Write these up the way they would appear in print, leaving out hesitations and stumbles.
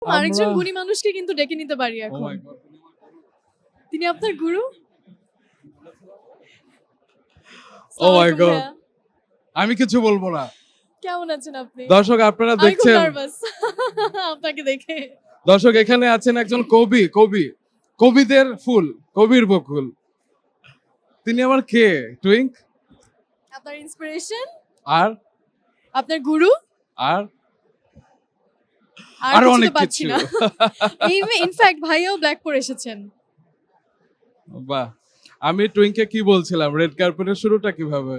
আরেকজন আমরা গুণী মানুষকে কিন্তু ডেকে নিতে পারি ও এখন। মাই গড তিনি আপনার গুরু। ও আসসালামু মাই আলাইকুম গড ভাইয়া। আমি কিছু বলবো না। কেমন আছেন আপনি? দর্শক আপনারা আমি খুব দেখছেন, নার্ভাস আপনাকে দেখে। দর্শক এখানে আছেন একজন কবিদের ফুল, কবির বকুল। তিনি আমার কে? টুইঙ্ক। আপনার ইন্সপিরেশন, আর আপনার গুরু, আর আর আরো কিছু তো অনেক পাচ্ছি কিছু। না। ইনফ্যাক্ট ভাইয়াও ব্ল্যাক পরে এসেছেন। বাহ, আমি টুইঙ্ককে কি বলছিলাম, রেড কার্পেটের শুরুটা কিভাবে?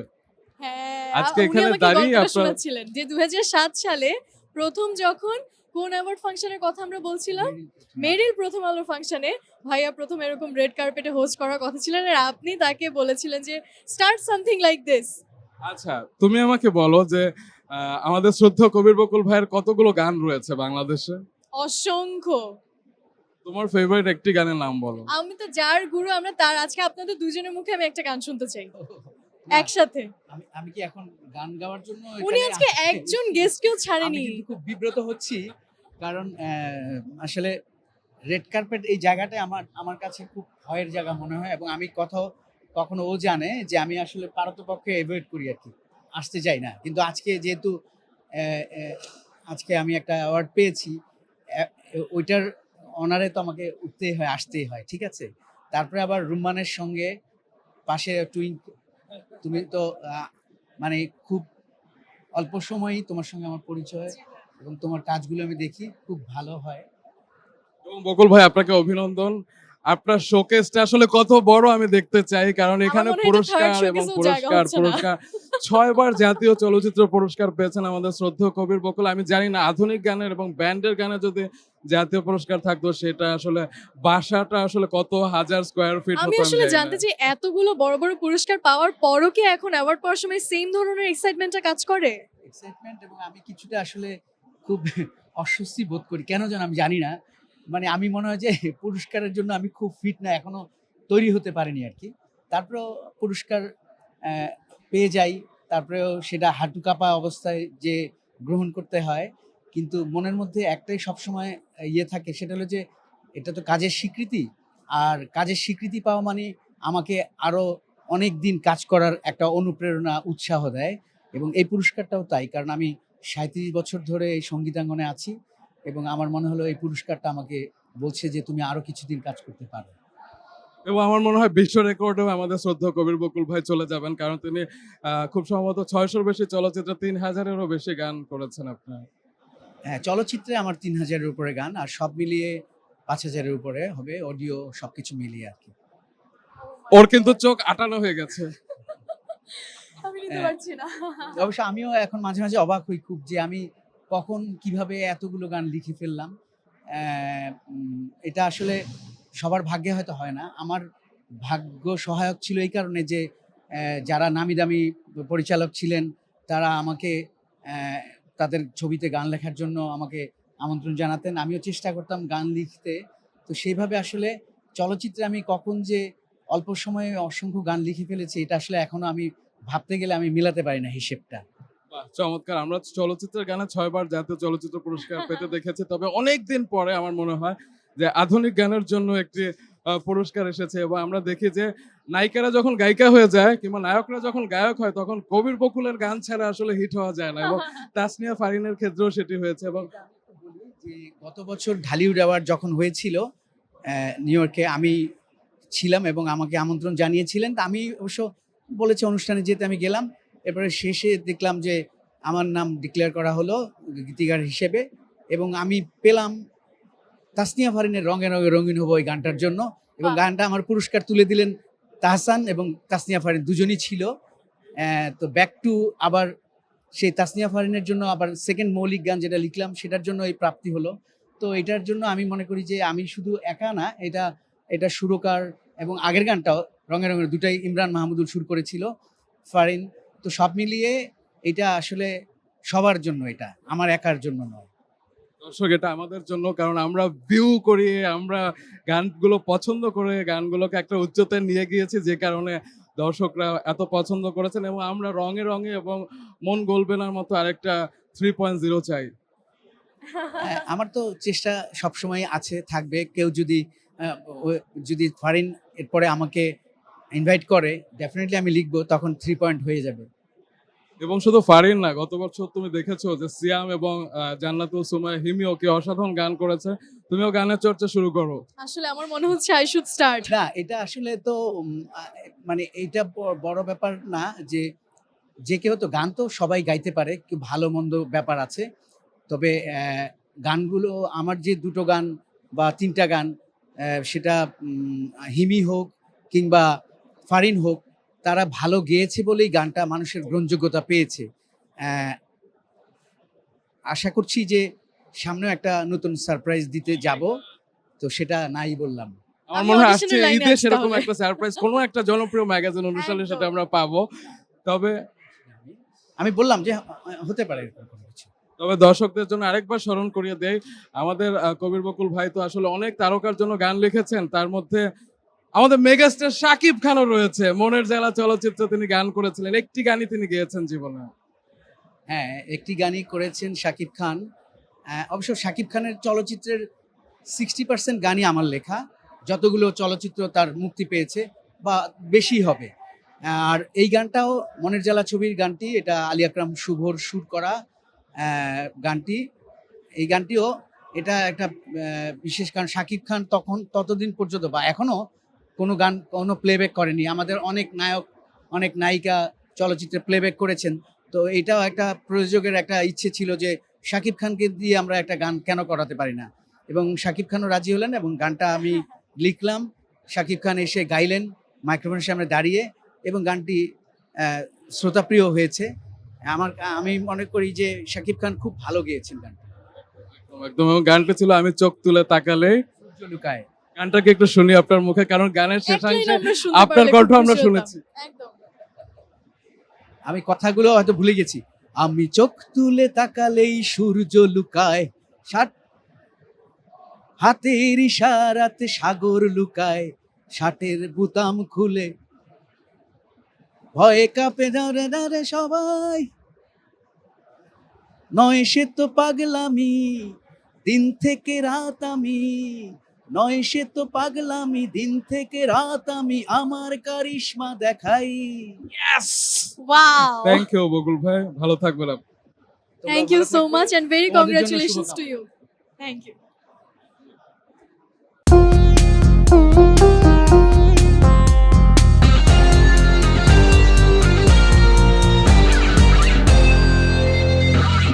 হ্যাঁ, আজকে উনি এখানে আমাকে দাঁড়িয়ে গল্পটা আপনার শোনাচ্ছিলেন যে 2007 সালে প্রথম যখন কোন অ্যাওয়ার্ড ফাংশনের কথা আমরা বলছিলাম, মেরিল প্রথম আলো ফাংশনে ভাইয়া প্রথম এরকম রেড কার্পেটে হোস্ট করার কথা ছিলেন, আর আপনি তাকে বলেছিলেন যে স্টার্ট সামথিং লাইক দিস। আচ্ছা তুমি আমাকে বলো যে আমাদের শ্রদ্ধেয় কবির বকুল ভাইয়ের কতগুলো গান রয়েছে বাংলাদেশে? অসংখ্য। তোমার ফেভারিট একটি গানের নাম বলো। আমি তো যার গুরু আমরা তার, আজকে আপনাদের দুজনের মুখে আমি একটা গান শুনতে চাই না, একসাথে। আমি কি এখন গান গাওয়ার জন্য উনি এখানে আজকে একজন গেস্টকেও আমি ছাড়েনি। কিন্তু খুব বিব্রত হচ্ছি, কারণ আসলে রেড কার্পেট এই জায়গাটায় আমার আমার কাছে খুব ভয়ের জায়গা মনে হয়, এবং আমি কখনো ও জানে যে আমি আসলে পারতপক্ষে এভয়েড করি আর কি, আসতে চাই না। কিন্তু আজকে যেহেতু আহ, আহ, আজকে আমি একটা অ্যাওয়ার্ড পেয়েছি, ওইটার অনারে তো আমাকে উঠতেই হয়, আসতেই হয়, ঠিক আছে। তারপরে আবার রুম্মানের সঙ্গে পাশে টুইন, তুমি তো মানে খুব অল্প সময়ই তোমার সঙ্গে আমার পরিচয়, এবং তোমার কাজগুলো আমি দেখি, খুব ভালো হয়। এবং বকুল ভাই আপনাকে অভিনন্দন। আপনার শোকেসটা আসলে কত বড় আমি দেখতে চাই, কারণ আমার এখানে মনে হয় এটা থার্ড পুরস্কার এবং শোকেসেও জায়গা হচ্ছে না। পুরস্কার 6বার জাতীয় চলচ্চিত্র পুরস্কার পেয়েছেন আমাদের শ্রদ্ধেয় কবির বকুল। আমি জানি না আধুনিক গানের এবং ব্যান্ডের গানে যদি জাতীয় পুরস্কার থাকতো সেটা আসলে বাসাটা আসলে কত হাজার স্কোয়ার ফিট আমি হতো আমি আসলে জানি জানতে না। চাই এতগুলো বড় বড় পুরস্কার পাওয়ার পরও কি এখন অ্যাওয়ার্ড পাওয়ার সময় সেম ধরনের এক্সাইটমেন্টটা কাজ করে? এক্সাইটমেন্ট, এবং আমি কিছুটা আসলে খুব অস্বস্তি বোধ করি, কেন যেন আমি জানি না। মানে আমি মনে হয় যে পুরস্কারের জন্য আমি খুব ফিট না, এখনো তৈরি হতে পারিনি আর কি। তারপরেও পুরস্কার আহ, পেয়ে যাই, তারপরেও সেটা হাঁটু কাঁপা অবস্থায় যে গ্রহণ করতে হয়। কিন্তু মনের মধ্যে একটাই সবসময় ইয়ে থাকে, সেটা হলো যে এটা তো কাজের স্বীকৃতি, আর কাজের স্বীকৃতি পাওয়া মানে আমাকে আরো অনেক দিন কাজ করার একটা অনুপ্রেরণা, উৎসাহ দেয়। এবং এই পুরস্কারটাও তাই, কারণ আমি 37 বছর ধরে এই সঙ্গীতাঙ্গনে আছি, এবং আমার মনে হলো এই পুরস্কারটা আমাকে বলছে যে তুমি আরো কিছুদিন কাজ করতে পারো। এবং আমার মনে হয় বিশ্ব রেকর্ডেও আমাদের শ্রদ্ধেয় কবির বকুল ভাই চলে যাবেন, কারণ তিনি খুব সম্ভবত 600-র বেশি চলচ্চিত্রে 3000-এরও বেশি গান করেছেন আপনার। হ্যাঁ, চলচ্চিত্রে আমার 3000-এর উপরে গান, আর সব মিলিয়ে 5000-এর উপরে হবে, অডিও সবকিছু মিলিয়ে আর কি। ওর কিন্তু চোখ আটানো হয়ে গেছে। আমি নিতে হ্যাঁ। পারছি না। অবশ্য আমিও এখন মাঝে মাঝে অবাক হই খুব, যে আমি কখন কিভাবে এতগুলো গান লিখে ফেললাম। এটা আসলে সবার ভাগ্যে হয়তো হয় না। আমার ভাগ্য সহায়ক ছিল এই কারণে যে যারা নামি দামি পরিচালক ছিলেন, তারা আমাকে আহ, তাদের ছবিতে গান লেখার জন্য আমাকে আমন্ত্রণ জানাতেন, আমিও চেষ্টা করতাম গান লিখতে। তো সেইভাবে আসলে চলচ্চিত্রে আমি কখন যে অল্প সময়ে অসংখ্য গান লিখে ফেলেছি, এটা আসলে এখনো আমি ভাবতে গেলে আমি মিলাতে পারি না হিসেবটা। বাহ, চমৎকার। আমরা চলচ্চিত্রের গানে 6বার জাতীয় চলচ্চিত্র পুরস্কার পেতে দেখেছি, তবে অনেক দিন পরে আমার মনে হয় যে আধুনিক গানের জন্য একটি পুরস্কার এসেছে। এবং আমরা দেখি যে নায়িকারা যখন গায়িকা হয়ে যায় কিংবা নায়করা যখন গায়ক হয়, তখন কবির বকুলের গান ছাড়া আসলে হিট হওয়া যায় না, এবং তাসনিয়া ফারিনের ক্ষেত্রেও সেটি হয়েছে। এবং যে গত বছর ঢালিউড অ্যাওয়ার্ড যখন হয়েছিল নিউ ইয়র্কে, আমি ছিলাম এবং আমাকে আমন্ত্রণ জানিয়েছিলেন। তা আমি অবশ্য বলেছি অনুষ্ঠানে যেতে, আমি গেলাম। এরপরে শেষে দেখলাম যে আমার নাম ডিক্লেয়ার করা হলো গীতিকার হিসেবে, এবং আমি পেলাম তাসনিয়া ফারিনের রঙে রঙে রঙিন হবো এই গানটার জন্য। এবং বাহ। গানটা আমার পুরস্কার তুলে দিলেন তাহসান এবং তাসনিয়া ফারিন, দুজনই ছিল। তো ব্যাক টু আবার সেই তাসনিয়া ফারিনের জন্য আবার সেকেন্ড মৌলিক গান যেটা লিখলাম, সেটার জন্য এই প্রাপ্তি হলো। তো এটার জন্য আমি মনে করি যে আমি শুধু একা না, এটা এটা সুরকার, এবং আগের গানটাও রঙে রঙের দুটাই ইমরান মাহমুদুল সুর করেছিল, ফারিন। তো সব মিলিয়ে এটা আসলে সবার জন্য, এটা আমার একার জন্য নয়। দর্শক, এটা আমাদের জন্য, কারণ আমরা ভিউ করি, আমরা গানগুলো পছন্দ করে গানগুলোকে একটা উচ্চতায় নিয়ে গিয়েছি, যে কারণে দর্শকরা এত পছন্দ করেছেন। এবং আমরা রঙে রঙে এবং মন গলবে নার মতো আরেকটা 3.0 চাই। আমার তো চেষ্টা সবসময় আছে, থাকবে। কেউ যদি যদি ফরেন এরপরে আমাকে ইনভাইট করে, ডেফিনেটলি আমি লিখবো, তখন 3 পয়েন্ট হয়ে যাবে। এবং শুধু ফারিন না, গত বছর তুমি দেখেছো যে সিয়াম এবং জান্নাতুল সুমাইয়া হিমিও কি অসাধারণ গান করেছে। তুমিও গানের চর্চা শুরু করো। আসলে আমার মনে হচ্ছে আই শুড স্টার্ট। না, এটা আসলে তো মানে এইটা বড় ব্যাপার না, যে যে কেউ তো গান তো সবাই গাইতে পারে, কি ভালো মন্দ ব্যাপার আছে। তবে গানগুলো আমার যে 2টো গান বা 3টা গান, সেটা হিমি হোক কিংবা ফারিন হোক, তারা ভালো গেয়েছে বলেই গানটা মানুষের গ্রহণযোগ্যতা পেয়েছে। আশা করছি যে সামনেও একটা নতুন সারপ্রাইজ দিতে যাব, তো সেটা নাই বললাম। আমার আমি মনে হয় audition আসছে এর line এ ঈদে আসতে সেরকম হবে। একটা সারপ্রাইজ কোনো একটা জনপ্রিয় ম্যাগাজিন অনুষ্ঠানে সেটা একদম। আমরা পাবো। তবে আমি বললাম যে হতে পারে এরকম কোনো কিছু। তবে দর্শকদের জন্য আরেকবার স্মরণ করিয়ে দেই, আমাদের কবির বকুল ভাই তো আসলে অনেক তারকার জন্য গান লিখেছেন। তার মধ্যে আমাদের মেগাস্টার শাকিব খানও রয়েছে। মনের জ্বালা চলচ্চিত্রে তিনি গান করেছিলেন, একটি গানই তিনি গেয়েছেন জীবনে। হ্যাঁ, একটি গানই করেছেন শাকিব খান। অবশ্য শাকিব খানের চলচ্চিত্রের 60% গানই আমার লেখা, যতগুলো চলচ্চিত্র তার মুক্তি পেয়েছে বা বেশি হবে। আর এই গানটাও মনের জ্বালা ছবির গানটি, এটা আলী আকরাম শুভর সুর করা গানটি। এই গানটিও এটা একটা বিশেষ গান। শাকিব খান ততদিন পর্যন্ত বা এখনো কোনো গান কোনো প্লেব্যাক করেনি। আমাদের অনেক নায়ক, অনেক নায়িকা চলচ্চিত্রে প্লেব্যাক করেছেন। তো এটাও একটা প্রযোজকের একটা ইচ্ছে ছিল যে শাকিব খানকে দিয়ে আমরা একটা গান কেন করাতে পারি না, এবং শাকিব খানও রাজি হলেন এবং গানটা আমি লিখলাম। শাকিব খান এসে গাইলেন মাইক্রোফোনের সামনে দাঁড়িয়ে, এবং গানটি শ্রোতাপ্রিয় হয়েছে। আমি মনে করি যে শাকিব খান খুব ভালো গেয়েছেন গানটা। একদম এবং গানটা ছিল আমি চোখ তুলে তাকালে। সূর্য লুকায়। গানটাকে একটু শুনি আপনার মুখে, কারণ গানের এক line শেষাংশে আমরা শুনতে আপনার পারলে কণ্ঠ খুব আমরা খুশি হতাম। শুনেছি। একদম। আমি কথাগুলো হয়তো ভুলে গেছি। আমি চোখ তুলে তাকালেই সূর্য লুকায়, হাতের ইশারাতে সাগর লুকায়, শার্টের বুতাম খুলে ভয়ে কাঁপে দাঁড়ে দাঁড়ে সবাই। নয় সে তো পাগলামি, দিন থেকে রাত আমি, নয় সে তো পাগলামি, দিন থেকে রাত আমি আমার কারিশমা দেখাই। ওয়াও। থ্যাংক ইউ বকুল ভাই, ভালো থাকবেন আপনি। Thank you so much and very তোমাদের জন্য congratulations to শুভকামনা। you. Thank you.